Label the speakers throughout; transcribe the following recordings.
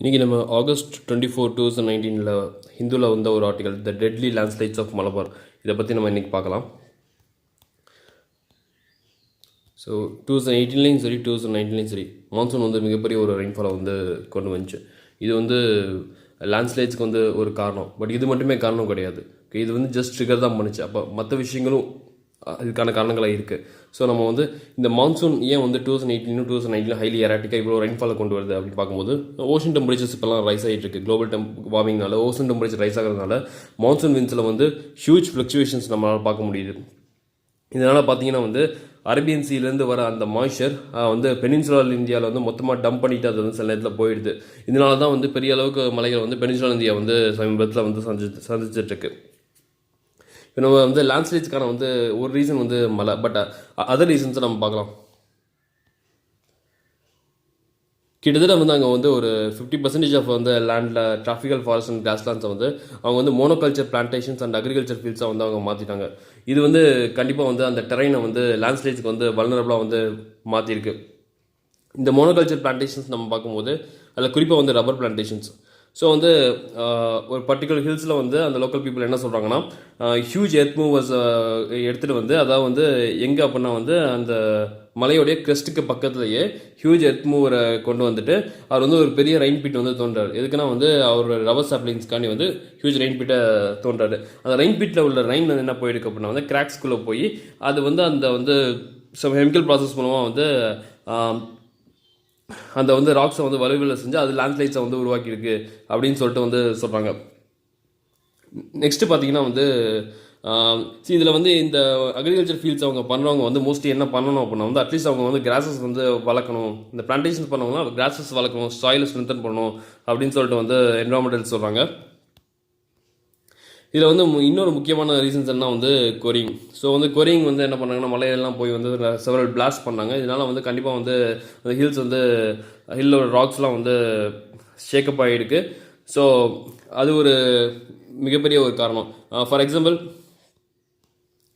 Speaker 1: இன்றைக்கி நம்ம ஆகஸ்ட் 24 2019 ஹிந்துவில் வந்த ஒரு article the deadly landslides of Malabar இதை பற்றி நம்ம இன்றைக்கி பார்க்கலாம். ஸோ 2018லேயும் சரி 2019லேயும் சரி மான்சூன் வந்து மிகப்பெரிய ஒரு ரெயின்ஃபாலை வந்து கொண்டு வந்துச்சு. இது வந்து லேண்ட்ஸ்லைட்ஸ்க்கு வந்து ஒரு காரணம், பட் இது மட்டுமே காரணம் கிடையாது. இது வந்து ஜஸ்ட் ட்ரிகர் தான் பண்ணுச்சு. அப்போ மற்ற விஷயங்களும் இதுக்கான காரணங்களாக இருக்குது. ஸோ நம்ம வந்து இந்த மான்சூன் ஏன் வந்து 2018 2019 ஹைலி எராட்டிக்காக இவ்வளோ ரெயின்ஃபாலை கொண்டு வருது அப்படின்னு பார்க்கும்போது ஓஷன் டெம்பரேச்சர்ஸ் இப்போலாம் ரைஸ் ஆகிட்டு இருக்கு. குளோபல் வார்மிங்னால ஓஷன் டெம்பரேச்சர் ரைஸ் ஆகிறதுனால மான்சூன் வின்ஸில் வந்து ஹியூஜ் ஃப்ளக்சுவேஷன்ஸ் நம்மளால் பார்க்க முடியுது. இதனால் பார்த்தீங்கன்னா வந்து அரேபியன் சீலேருந்து வர அந்த மாய்ச்சர் வந்து பெனின்சுலர் இந்தியாவில் வந்து மொத்தமாக டம்ப் பண்ணிட்டு அது வந்து சில நேரத்தில் போயிடுது. இதனால தான் வந்து பெரிய அளவுக்கு மலைகள் வந்து பெனின்சுலர் இந்தியா வந்து சமீபத்தில் வந்து சந்திச்சிட்ருக்கு. இப்போ நம்ம வந்து லேண்ட்ஸ்லைட்ஸ்க்கான வந்து ஒரு ரீசன் வந்து மழை, பட் அதர் ரீசன்ஸை நம்ம பார்க்கலாம். கிட்டத்தட்ட வந்து அங்கே வந்து ஒரு 50% ஆஃப் வந்து லேண்டில் டிராஃபிக்கல் ஃபாரஸ்ட் அண்ட் கிராஸ்லேண்ட்ஸை வந்து அவங்க வந்து மோனோகல்ச்சர் பிளான்டேஷன்ஸ் அண்ட் அக்ரிகல்ச்சர் ஃபீல்ட்ஸாக வந்து அவங்க மாற்றிட்டாங்க. இது வந்து கண்டிப்பாக வந்து அந்த டெரைனை வந்து லேண்ட்ஸ்லைட்ஸ்க்கு வந்து வல்னரபிளாக வந்து மாற்றிருக்கு. இந்த மோனோகல்ச்சர் பிளான்டேஷன்ஸ் நம்ம பார்க்கும்போது அதில் குறிப்பாக வந்து ரப்பர் பிளான்டேஷன்ஸ். ஸோ வந்து ஒரு பர்டிகுலர் ஹில்ஸில் வந்து அந்த லோக்கல் பீப்புள் என்ன சொல்கிறாங்கன்னா ஹியூஜ் எர்த் மூவர்ஸ் எடுத்துகிட்டு வந்து அதாவது வந்து எங்கே அப்படின்னா வந்து அந்த மலையோடைய கிரெஸ்ட்டுக்கு பக்கத்துலேயே ஹியூஜ் எர்த் மூவரை கொண்டு வந்துட்டு அவர் வந்து ஒரு பெரிய ரெயின் பிட் வந்து தோன்றாரு. எதுக்குன்னா வந்து அவர் ரவர் சாப்ளிங்ஸ்க்காண்டி வந்து ஹியூஜ் ரெயின் பிட்டை தோன்றாரு. அந்த ரெயின் பிட்டில் உள்ள ரெயின் வந்து என்ன போயிருக்கு அப்படின்னா வந்து கிராக்ஸ்குள்ளே போய் அது வந்து அந்த வந்து கெமிக்கல் ப்ராசஸ் மூலமாக வந்து அந்த வந்து ராக்ஸை வந்து வலுவில் செஞ்சு அது லேண்ட்ஸ்லைட்ஸை வந்து உருவாக்கியிருக்கு அப்படின்னு சொல்லிட்டு வந்து சொல்கிறாங்க. நெக்ஸ்ட்டு பார்த்தீங்கன்னா வந்து இதில் வந்து இந்த அக்ரிகல்ச்சர் ஃபீல்ட்ஸ் அவங்க பண்ணுறவங்க வந்து மோஸ்ட்லி என்ன பண்ணணும் அப்படின்னா வந்து அட்லீஸ்ட் அவங்க வந்து கிராஸஸ் வந்து வளர்க்கணும். இந்த பிளான்டேஷன்ஸ் பண்ணவங்கன்னா கிராஸஸ் வளர்க்கணும், சாயிலை ஸ்ட்ரென்தன் பண்ணணும் அப்படின்னு சொல்லிட்டு வந்து என்விரான்மெண்டல் சொல்கிறாங்க. இதில் வந்து இன்னொரு முக்கியமான ரீசன்ஸ் என்ன வந்து கொரிங். ஸோ வந்து கொரிங் வந்து என்ன பண்ணாங்கன்னா மலையெல்லாம் போய் வந்து செவரல் பிளாஸ்ட் பண்ணாங்க. இதனால் வந்து கண்டிப்பாக வந்து அந்த ஹில்ஸ் வந்து ஹில்லோட ராக்ஸ்லாம் வந்து ஷேக்கப் ஆகிருக்கு. ஸோ அது ஒரு மிகப்பெரிய ஒரு காரணம். For example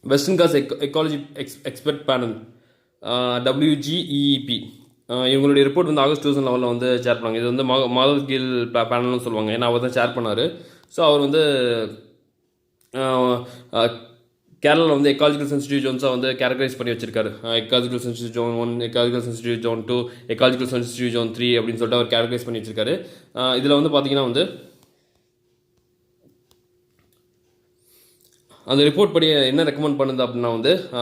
Speaker 1: western ghats ecology expert panel WGEEP இவங்களுடைய ரிப்போர்ட் வந்து ஆகஸ்ட் 2011 வந்து ஷேர் பண்ணாங்க. இது வந்து மாதவ் கில் பேனல்னு சொல்லுவாங்க, ஏன்னா அவர் தான் ஷேர் பண்ணார். ஸோ அவர் வந்து கேரளாவில் வந்து எக்காலஜிக்கல் சென்சிட்டிவ் ஜோன்ஸாக வந்து கேரக்டரைஸ் பண்ணி வச்சிருக்காரு. Ecological sensitive zone 1, ecological sensitive zone 2, ecological sensitive zone 3 அப்படின்னு சொல்லிட்டு அவர் கேரக்டரைஸ் பண்ணி வச்சிருக்காரு. இதில் வந்து பார்த்தீங்கன்னா வந்து அந்த ரிப்போர்ட் படி என்ன ரெக்கமெண்ட் பண்ணுது அப்படின்னா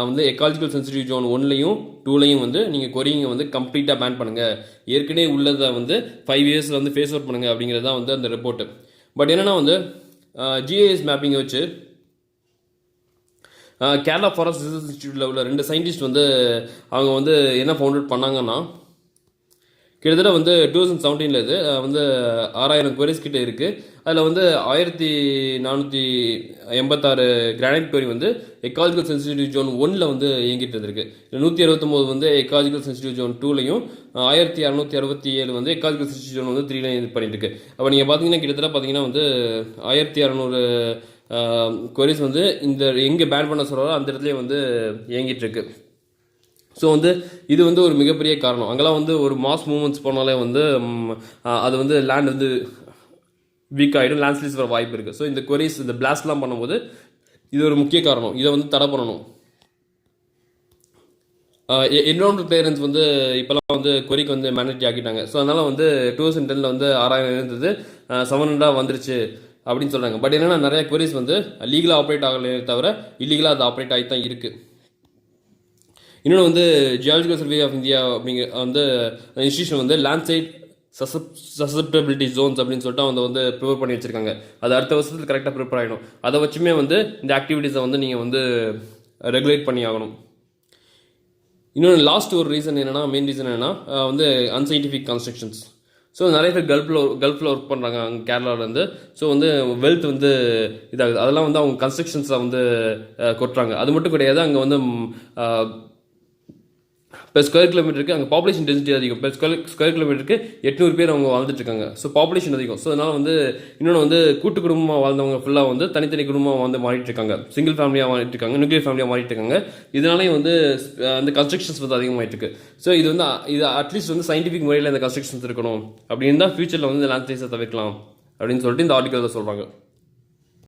Speaker 1: வந்து எக்காலஜிக்கல் சென்சிட்டிவ் ஜோன் 1லையும் 2லையும் வந்து நீங்கள் கொரிங்கை வந்து கம்ப்ளீட்டாக பேன் பண்ணுங்கள், ஏற்கனவே உள்ளதை வந்து 5 இயர்ஸில் வந்து ஃபேஸ் அவுட் பண்ணுங்கள் அப்படிங்கிறது தான் வந்து அந்த ரிப்போர்ட்டு. பட் என்னென்னா வந்து GIS மேப்பிங்கை வச்சு கேரளா ஃபாரஸ்ட் ரிசர்ச் இன்ஸ்டியூட்டில் உள்ள 2 சயின்டிஸ்ட் வந்து அவங்க வந்து என்ன ஃபவுண்ட் அவுட் பண்ணாங்கன்னா கிட்டத்தட்ட வந்து 2017 இது வந்து 6000 குவரிஸ் கிட்ட இருக்குது. அதில் வந்து 1486 கிரானைட் குவரி வந்து எக்காலஜிக்கல் சென்சிட்டிவ் ஜோன் 1ல் வந்து இயங்கிட்டு இருந்திருக்கு. 169 வந்து எக்காலஜிக்கல் சென்சிட்டிவ் ஜோன் 2லையும் 1667 வந்து எக்காலஜிக்கல் சென்சிட்டிவ் ஜோன் வந்து 3லையும் இது பண்ணிட்டு இருக்கு. அப்போ நீங்கள் பார்த்தீங்கன்னா கிட்டத்தட்ட பார்த்தீங்கன்னா வந்து 1600 குவரிஸ் வந்து இந்த எங்கே பேன் பண்ண சொல்கிறாரோ அந்த இடத்துலேயே வந்து இயங்கிட்டு இருக்கு. ஸோ வந்து இது வந்து ஒரு மிகப்பெரிய காரணம். அங்கெல்லாம் வந்து ஒரு மாஸ் மூவ்மெண்ட்ஸ் போனாலே வந்து அது வந்து லேண்ட் வந்து வீக் ஆகிடும், லேண்ட்ஸ்லைட்ஸ் வர வாய்ப்பு இருக்குது. ஸோ இந்த குவரிஸ் இந்த பிளாஸ்ட்லாம் பண்ணும்போது இது ஒரு முக்கிய காரணம். இதை வந்து தடை பண்ணணும். என்விரான்மெண்டல் கிளியரன்ஸ் வந்து இப்போலாம் வந்து கொரிக்கு வந்து மேண்டேட்டரி ஆக்கிட்டாங்க. ஸோ அதனால் வந்து 2010 வந்து 6000 இருந்தது 700 வந்துருச்சு அப்படின்னு சொல்கிறாங்க. பட் என்னென்னா நிறைய குவரிஸ் வந்து லீகலாக ஆப்ரேட் ஆகலையே தவிர இல்லீகலாக அது ஆப்ரேட் ஆகி தான் இருக்குது. இன்னொன்று வந்து ஜியாலஜிக்கல் சர்வே ஆஃப் இந்தியா அப்படிங்கிற வந்து இன்ஸ்டியூஷன் வந்து லேண்ட்ஸ்லைட் சசப்டபிலிட்டி ஜோன்ஸ் அப்படின்னு சொல்லிட்டு அவங்க வந்து ப்ரிப்பேர் பண்ணி வச்சுருக்காங்க. அது அடுத்த வருஷத்துக்கு கரெக்டாக ப்ரிப்பேர் ஆகிடும். அதை வச்சுமே வந்து இந்த ஆக்டிவிட்டீஸை வந்து நீங்கள் வந்து ரெகுலேட் பண்ணி ஆகணும். இன்னொன்று லாஸ்ட் ஒரு ரீசன் என்னென்னா மெயின் ரீசன் என்னென்னா வந்து அன்சைன்டிஃபிக் கன்ஸ்ட்ரக்ஷன்ஸ். ஸோ நிறைய பேர் கல்ஃபில் ஒர்க் பண்ணுறாங்க அங்கே கேரளாவிலேருந்து. ஸோ வந்து வெல்த் வந்து இதாகுது. அதெல்லாம் வந்து அவங்க கன்ஸ்ட்ரக்ஷன்ஸை வந்து கொட்டுறாங்க. அது மட்டும் கிடையாது, அங்கே வந்து இப்போ ஸ்கொயர் கிலோமீட்டருக்கு அங்கே பாப்புலேஷன் டென்சிட்டி அதிகம். இப்போ ஸ்கொயர் கிலோமீட்டருக்கு 800 பேர் அவங்க வாழ்ந்துட்டு இருக்காங்க. ஸோ பாப்புலேஷன் அதிகம். ஸோ அதனால் வந்து இன்னொன்று வந்து கூட்டு குடும்பமாக வாழ்ந்தவங்க ஃபுல்லாக வந்து தனித்தனி குடும்பமாக வந்து மாறிட்டு இருக்காங்க. சிங்கிள் ஃபேமிலியாக மாறிட்டு இருக்காங்க, நியூக்ளியர் ஃபேமிலியாக மாறிட்டு இருக்காங்க. இதனாலேயும் வந்து அந்த கன்ஸ்ட்ரக்ஷன்ஸ் வந்து அதிகமாகிட்டு இருக்கு. ஸோ இது வந்து இது அட்லீஸ்ட் வந்து சயின்டிஃபிக் முறையில் இந்த கன்ஸ்ட்ரக்ஷன்ஸ் இருக்கணும் அப்படின்னு தான் ஃபியூச்சரில் வந்து இந்த லேண்ட்ஸ்லைட்ஸை தவிர்க்கலாம் அப்படின்னு சொல்லிட்டு இந்த ஆர்டிக்கலில் சொல்கிறாங்க.